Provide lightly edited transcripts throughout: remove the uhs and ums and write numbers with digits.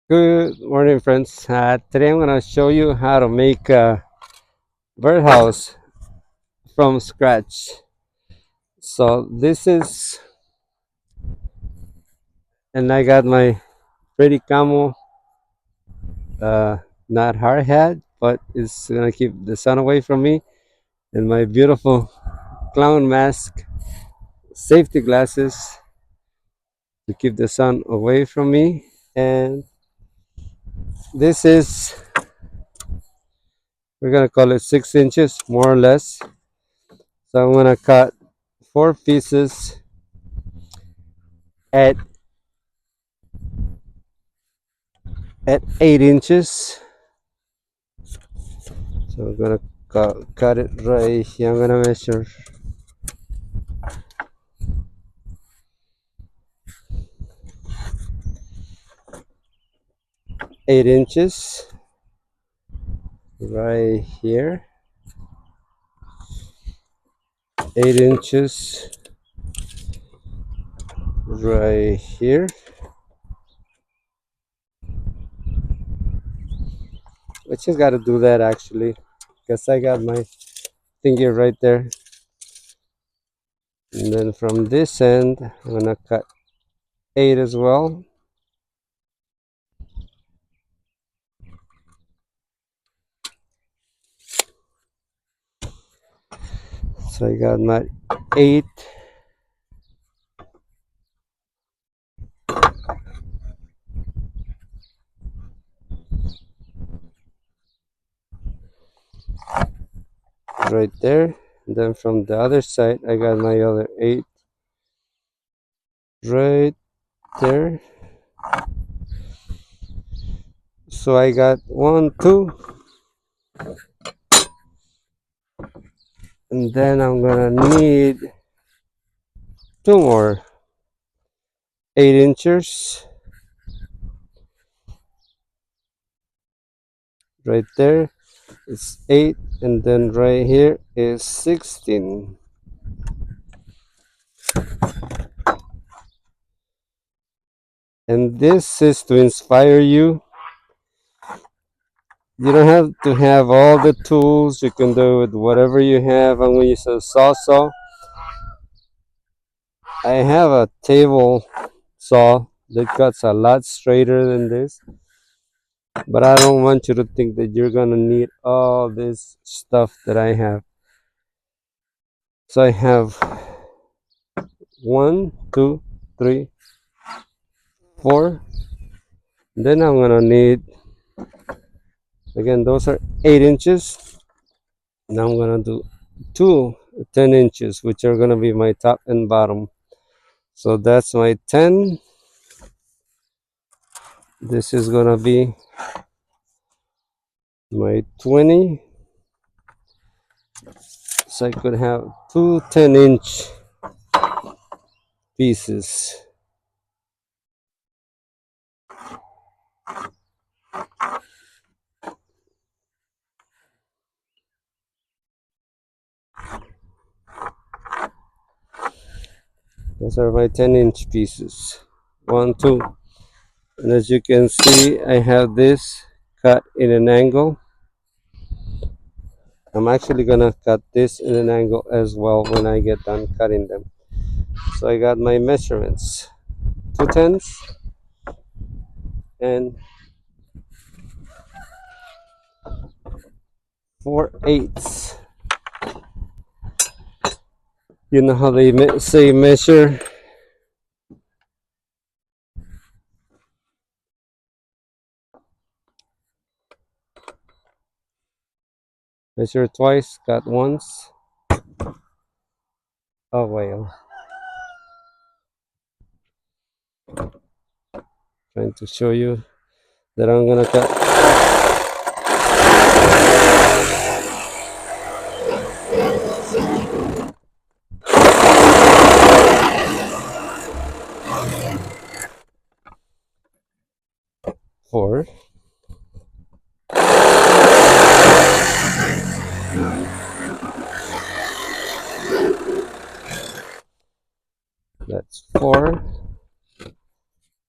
Good morning, friends. Today I'm going to show you how to make a birdhouse from scratch. So this is, and I got my pretty camo, uh, not hard hat, but it's going to keep the sun away from me, and my beautiful clown mask, safety glasses to keep the sun away from me. And this is, we're going to call it 6 inches, more or less. So I'm going to cut 4 pieces at 8 inches. So I'm gonna cut it right here. I'm gonna measure 8 inches right here. 8 inches right here. I just gotta do that actually, because I got my finger right there. And then from this end, I'm gonna cut 8 as well. So I got my 8. Right there. And then from the other side, I got my other 8 right there. So I got 1, 2, and then I'm gonna need 2 more 8 inches right there. It's 8, and then right here is 16. And this is to inspire you. You don't have to have all the tools. You can do with whatever you have. I'm going to use a sawzall. I have a table saw that cuts a lot straighter than this, but I don't want you to think that you're going to need all this stuff that I have. So I have 1, 2, 3, 4. Then I'm gonna need, again, those are 8 inches. Now I'm gonna do two 10 inches, which are gonna be my top and bottom. So that's my 10. This is gonna be my 20. So I could have two 10-inch pieces. Those are my 10-inch pieces. 1, 2. And as you can see, I have this cut in an angle. I'm actually gonna cut this in an angle as well when I get done cutting them. So I got my measurements: 2 tenths and 4/8. You know how they say measure? Measure twice, cut once. Oh well. Trying to show you that I'm gonna cut 4. That's 4.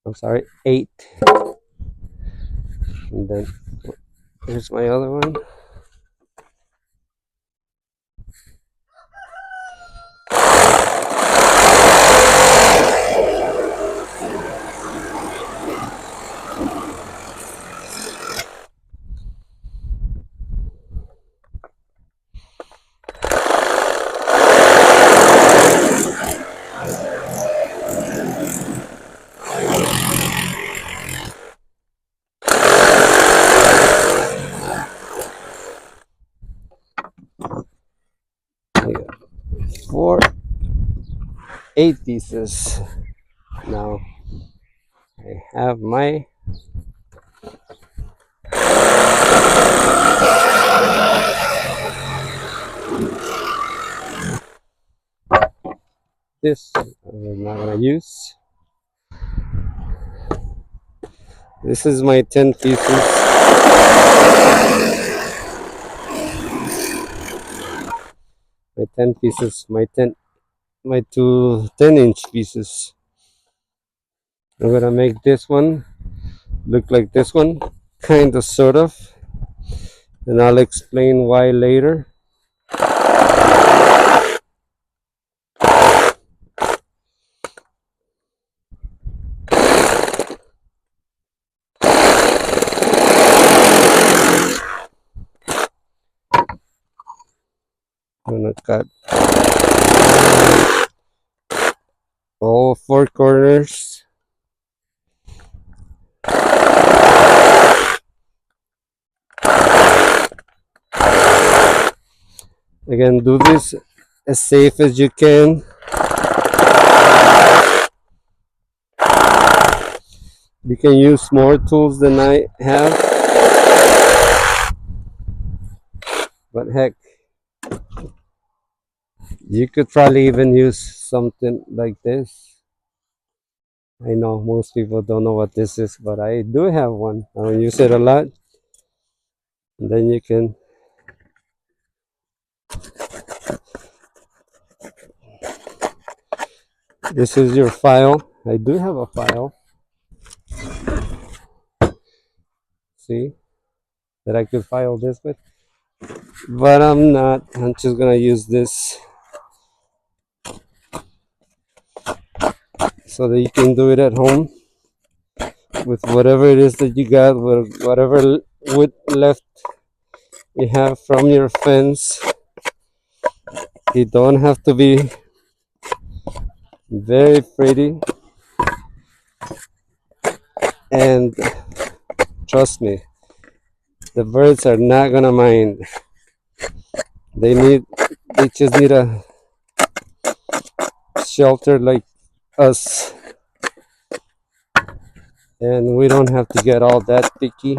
I'm sorry, 8. And then here's my other one. I got four, 8 pieces. Now I have my this I'm not gonna use. This is my 10 pieces. My 10 pieces. My two 10-inch pieces. I'm gonna make this one look like this one, kind of, sort of, and I'll explain why later. I'm gonna cut all four corners. Again, do this as safe as you can. You can use more tools than I have, but heck, you could probably even use something like this. I know most people don't know what this is, but I do have one. I don't use it a lot. And then you can, this is your file. I do have a file, see, that I could file this with, but I'm not. I'm just gonna use this so that you can do it at home with whatever it is that you got, with whatever wood left you have from your fence. You don't have to be very pretty, and trust me, the birds are not gonna mind. They need, they just need a shelter like us, and we don't have to get all that picky.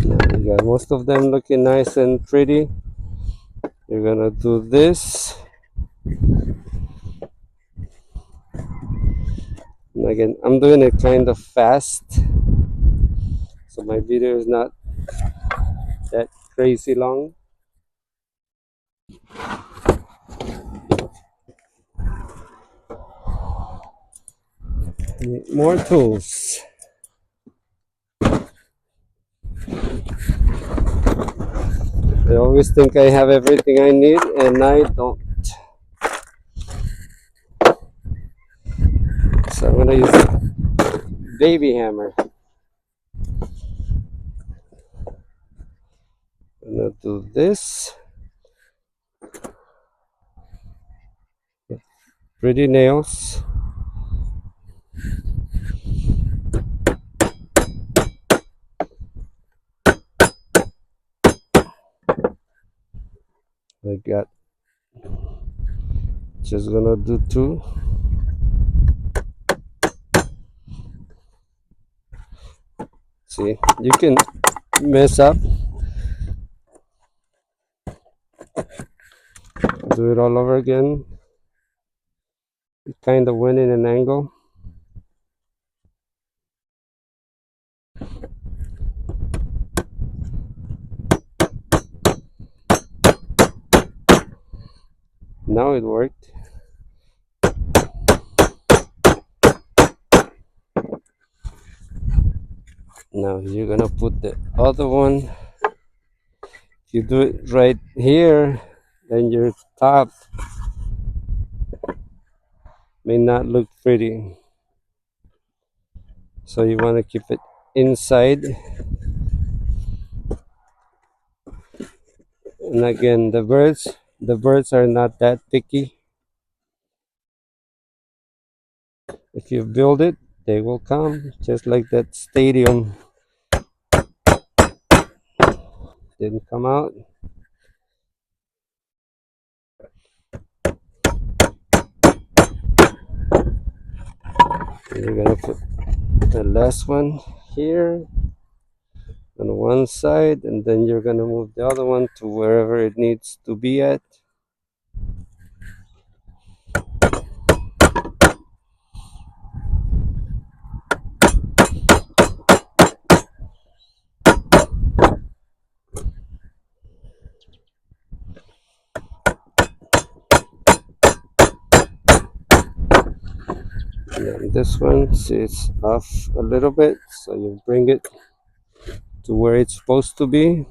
Now you got most of them looking nice and pretty. You're gonna do this. And again, I'm doing it kind of fast, so my video is not that crazy long. Need more tools. I always think I have everything I need, and I don't. So I'm gonna use a baby hammer. I'm gonna do this. Pretty nails. I got, just gonna do two. See, you can mess up, do it all over again. It kind of went in an angle. Now it worked. Now you're gonna put the other one. If you do it right here, then your top may not look pretty. So you want to keep it inside. And again, the birds are not that picky. If you build it, they will come, just like that stadium didn't come out. And you're gonna put the last one here on one side, and then you're gonna move the other one to wherever it needs to be at. And then this one sits off a little bit, so you bring it to where it's supposed to be.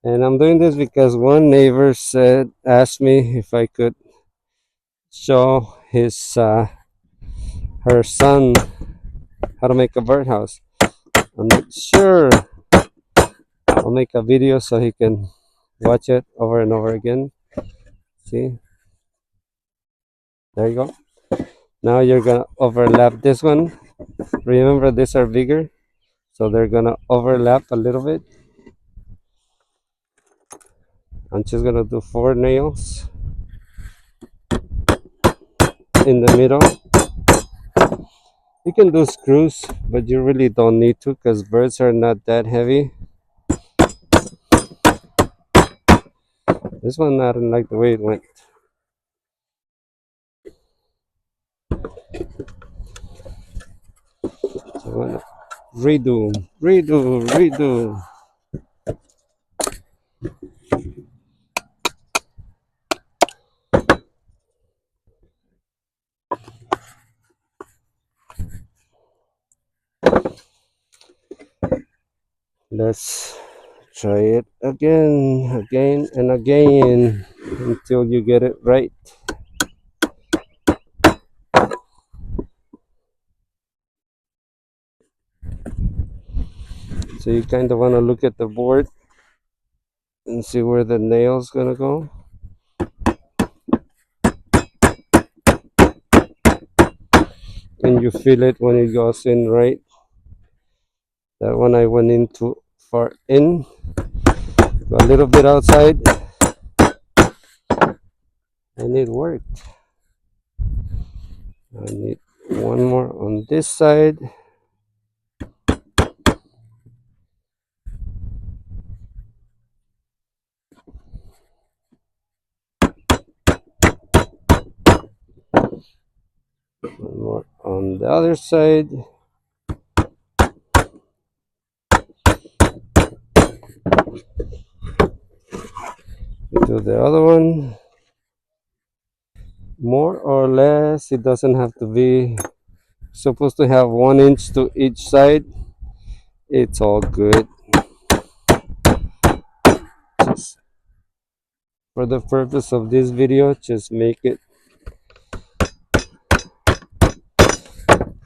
And I'm doing this because one neighbor asked me if I could show her son how to make a birdhouse. I'm like, sure, I'll make a video so he can watch it over and over again. See, there you go. Now you're gonna overlap this one. Remember, these are bigger, so they're gonna overlap a little bit. I'm just gonna do 4 nails in the middle. You can do screws, but you really don't need to because birds are not that heavy. This one, I don't like the way it went. So I'm gonna redo, redo, redo. Let's try it again, again, and again until you get it right. So you kind of want to look at the board and see where the nail's gonna go. And you feel it when it goes in right. That one I went in too far in. Go a little bit outside. And it worked. I need one more on this side. One more on the other side. Do the other one. More or less, it doesn't have to be supposed to have 1 inch to each side. It's all good. Just for the purpose of this video, just make it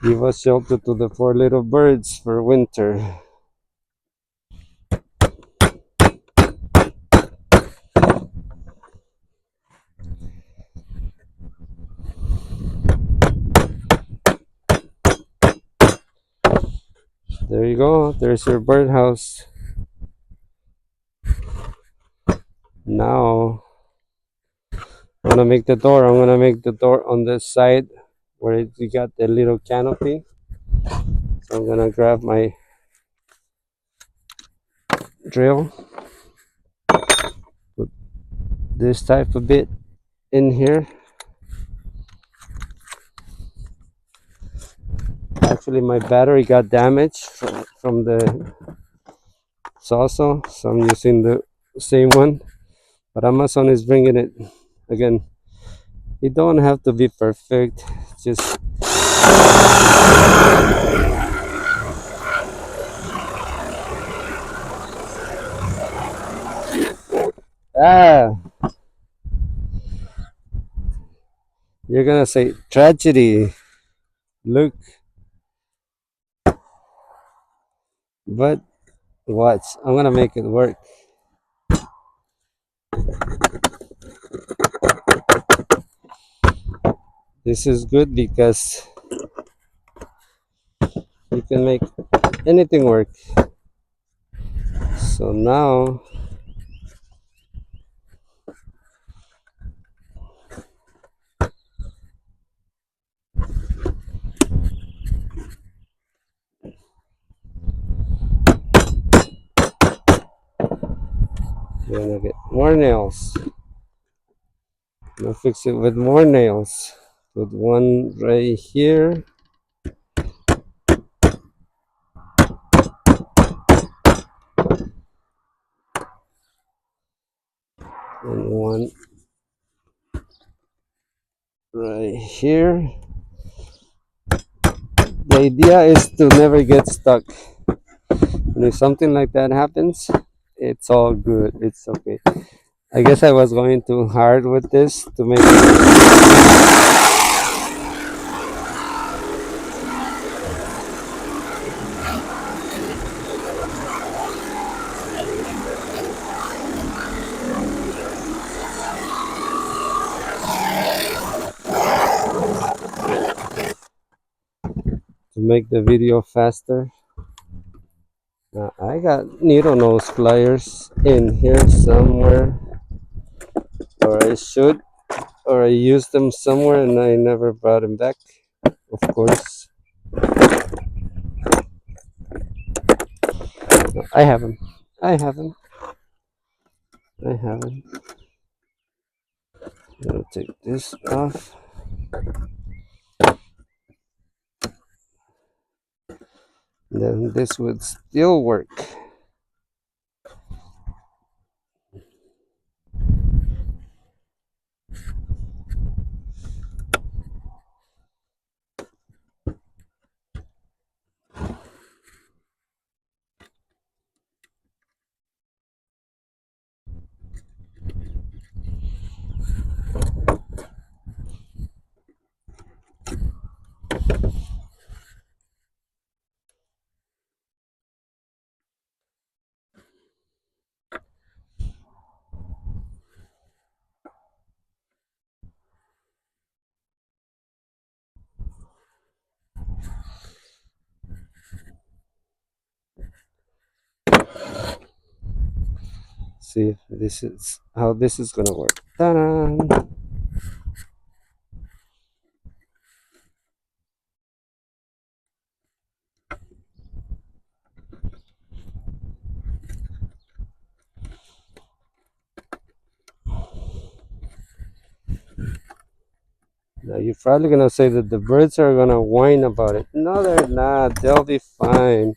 give a shelter to the 4 little birds for winter. There you go. There's your birdhouse. Now, gonna make the door. I'm gonna make the door on the side where you got the little canopy. So I'm gonna grab my drill, put this type of bit in here. Actually, my battery got damaged from the Saso, so I'm using the same one. But Amazon is bringing it again. You don't have to be perfect. Just ah, you're gonna say tragedy. Look, but watch. I'm gonna make it work. This is good because you can make anything work. So now we're gonna get more nails. I'm gonna fix it with more nails. Put one right here and one right here. The idea is to never get stuck. And if something like that happens, it's all good. It's okay. I guess I was going too hard with this to make the video faster. I got needle nose pliers in here somewhere, or I should, or I used them somewhere and I never brought them back. Of course, I have them. I have them. I have them. I'm gonna take this off. Then this would still work. See if this is how this is gonna work. Ta-da! Now you're probably gonna say that the birds are gonna whine about it. No, they're not. They'll be fine.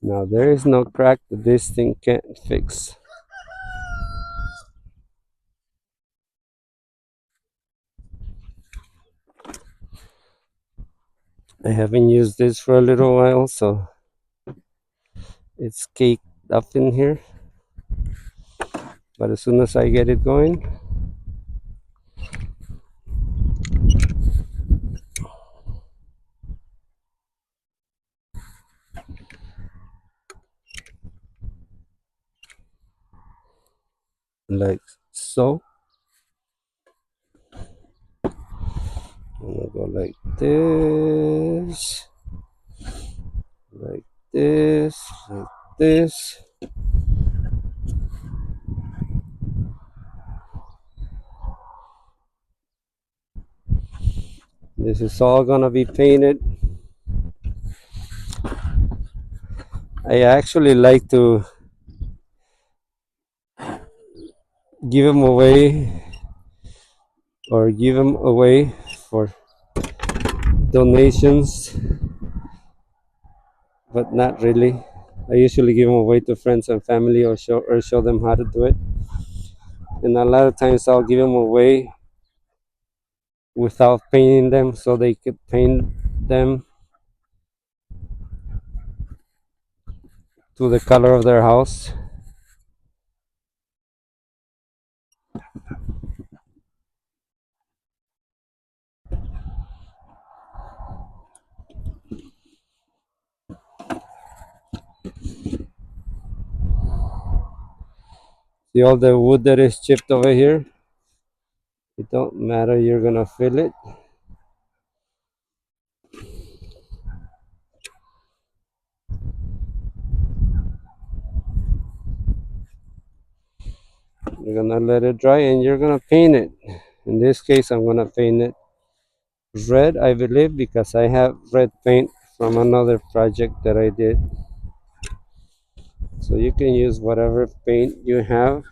Now there is no crack that this thing can't fix. I haven't used this for a little while, so it's caked up in here. But as soon as I get it going, like so. I'm gonna go like this, like this, like this. This is all gonna be painted. I actually like to give them away or give them away for donations, but not really. I usually give them away to friends and family or show them how to do it. And a lot of times I'll give them away without painting them so they could paint them to the color of their house. See all the wood that is chipped over here? It don't matter, you're gonna fill it. You're gonna let it dry and you're gonna paint it. In this case, I'm gonna paint it red, I believe, because I have red paint from another project that I did. So you can use whatever paint you have.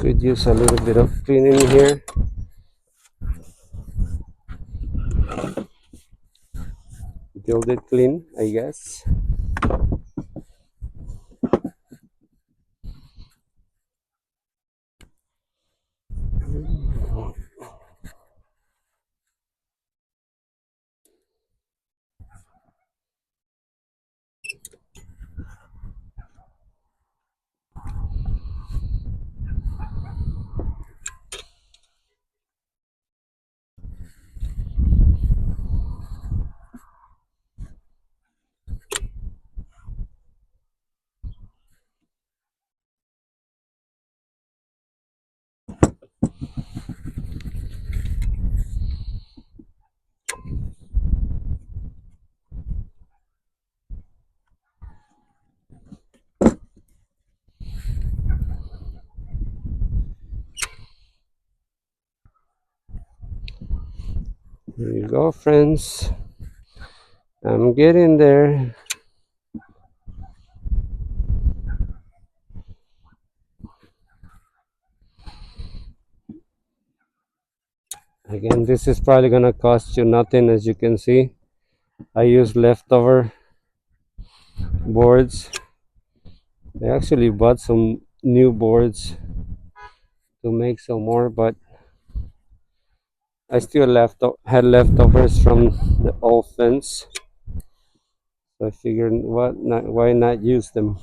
Could use a little bit of cleaning here. Build it clean, I guess. Here you go, friends. I'm getting there. Again, this is probably gonna cost you nothing. As you can see, I use leftover boards. I actually bought some new boards to make some more, but I still had leftovers from the old fence. So I figured, why not use them?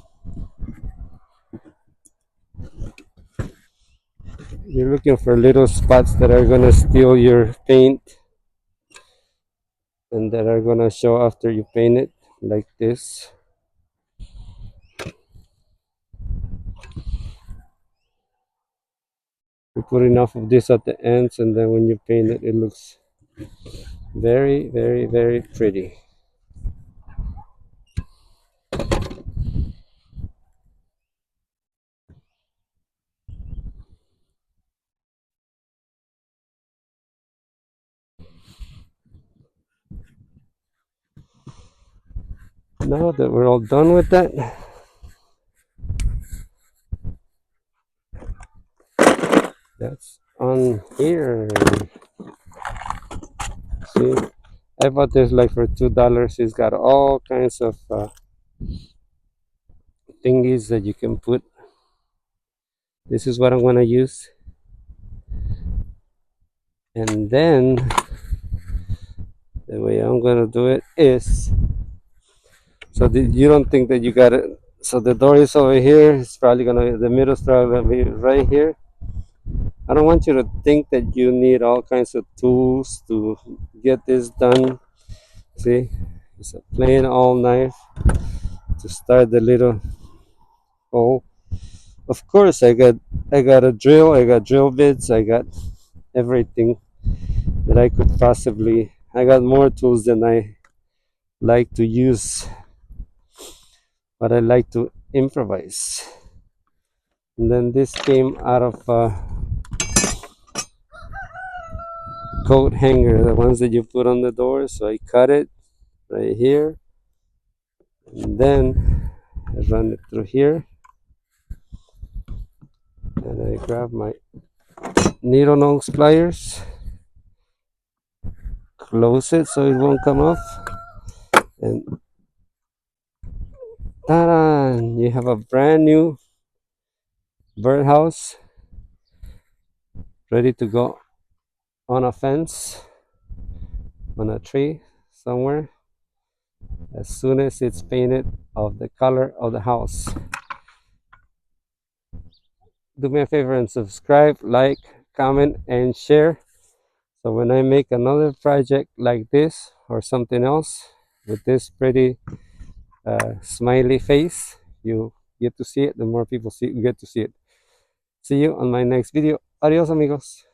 You're looking for little spots that are gonna steal your paint and that are gonna show after you paint it, like this. You put enough of this at the ends, and then when you paint it, it looks very, very, very pretty. Now that we're all done with that, that's on here. See, I bought this like for $2. It's got all kinds of thingies that you can put. This is what I'm gonna use. And then the way I'm gonna do it is, so you don't think that you got it. So the door is over here. It's probably gonna, the middle's probably gonna be right here. I don't want you to think that you need all kinds of tools to get this done. See, it's a plain all knife to start the little hole. Of course, I got a drill. I got drill bits. I got everything that I could possibly. I got more tools than I like to use, but I like to improvise. And then this came out of a coat hanger, the ones that you put on the door. So I cut it right here, and then I run it through here, and I grab my needle nose pliers, close it so it won't come off, and ta-da! You have a brand new birdhouse ready to go on a fence, on a tree somewhere, as soon as it's painted of the color of the house. Do me a favor and subscribe, like, comment, and share. So when I make another project like this or something else with this pretty smiley face, you get to see it. The more people see, you get to see it. See you on my next video. Adios, amigos.